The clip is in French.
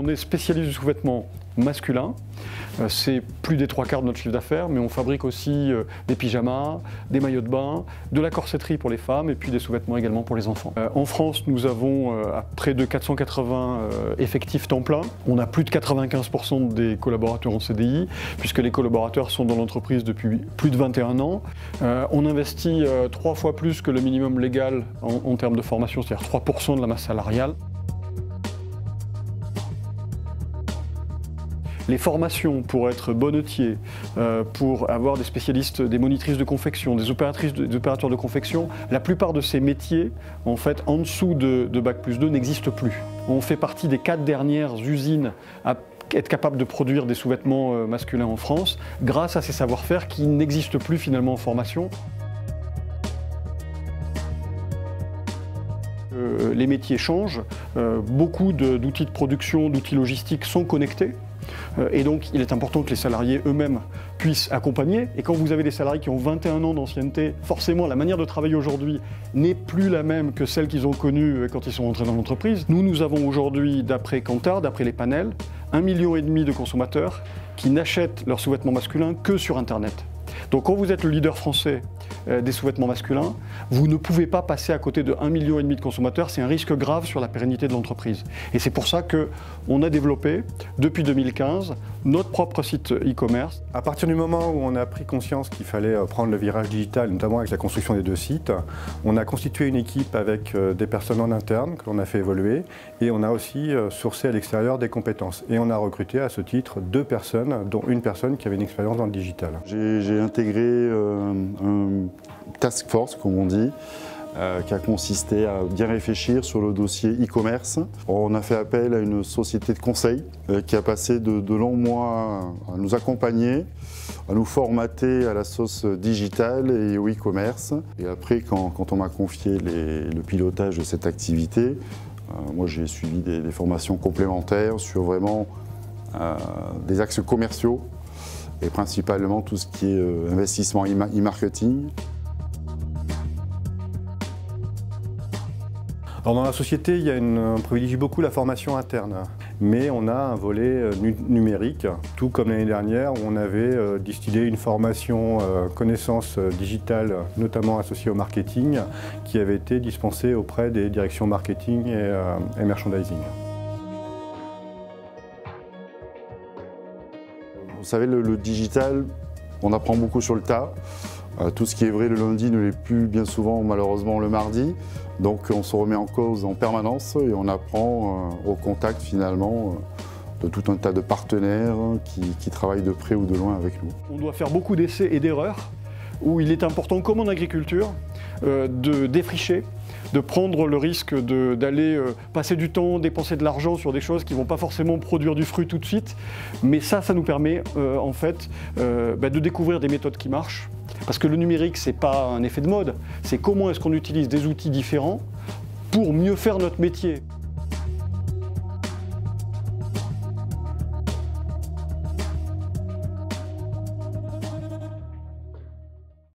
On est spécialiste du sous-vêtement masculin, c'est plus des 3/4 de notre chiffre d'affaires, mais on fabrique aussi des pyjamas, des maillots de bain, de la corsetterie pour les femmes et puis des sous-vêtements également pour les enfants. En France, nous avons près de 480 effectifs temps plein. On a plus de 95% des collaborateurs en CDI, puisque les collaborateurs sont dans l'entreprise depuis plus de 21 ans. On investit 3 fois plus que le minimum légal en termes de formation, c'est-à-dire 3% de la masse salariale. Les formations pour être bonnetier, pour avoir des spécialistes, des monitrices de confection, des opérateurs de confection, la plupart de ces métiers, en fait, en dessous de Bac+2 n'existent plus. On fait partie des 4 dernières usines à être capable de produire des sous-vêtements masculins en France, grâce à ces savoir-faire qui n'existent plus finalement en formation. Les métiers changent, beaucoup d'outils de production, d'outils logistiques sont connectés. Et donc, il est important que les salariés eux-mêmes puissent accompagner. Et quand vous avez des salariés qui ont 21 ans d'ancienneté, forcément, la manière de travailler aujourd'hui n'est plus la même que celle qu'ils ont connue quand ils sont entrés dans l'entreprise. Nous avons aujourd'hui, d'après Kantar, d'après les panels, 1,5 million de consommateurs qui n'achètent leurs sous-vêtements masculins que sur Internet. Donc quand vous êtes le leader français des sous-vêtements masculins, vous ne pouvez pas passer à côté de 1,5 million de consommateurs, c'est un risque grave sur la pérennité de l'entreprise. Et c'est pour ça qu'on a développé, depuis 2015, notre propre site e-commerce. À partir du moment où on a pris conscience qu'il fallait prendre le virage digital, notamment avec la construction des 2 sites, on a constitué une équipe avec des personnes en interne que l'on a fait évoluer et on a aussi sourcé à l'extérieur des compétences. Et on a recruté à ce titre 2 personnes, dont une personne qui avait une expérience dans le digital. J'ai intégré un task force, comme on dit, qui a consisté à bien réfléchir sur le dossier e-commerce. On a fait appel à une société de conseil qui a passé de longs mois à nous accompagner, à nous formater à la sauce digitale et au e-commerce. Et après, quand on m'a confié le pilotage de cette activité, moi j'ai suivi des formations complémentaires sur vraiment des axes commerciaux et principalement tout ce qui est investissement e-marketing. Alors dans la société, on privilégie beaucoup la formation interne, mais on a un volet numérique, tout comme l'année dernière où on avait distillé une formation connaissances digitales, notamment associée au marketing, qui avait été dispensée auprès des directions marketing et merchandising. Vous savez, le digital, on apprend beaucoup sur le tas. Tout ce qui est vrai le lundi ne l'est plus bien souvent, malheureusement, le mardi. Donc on se remet en cause en permanence et on apprend au contact finalement de tout un tas de partenaires qui travaillent de près ou de loin avec nous. On doit faire beaucoup d'essais et d'erreurs, où il est important, comme en agriculture, de défricher, de prendre le risque d'aller passer du temps, dépenser de l'argent sur des choses qui ne vont pas forcément produire du fruit tout de suite. Mais ça nous permet en fait de découvrir des méthodes qui marchent. Parce que le numérique, ce n'est pas un effet de mode, c'est comment est-ce qu'on utilise des outils différents pour mieux faire notre métier.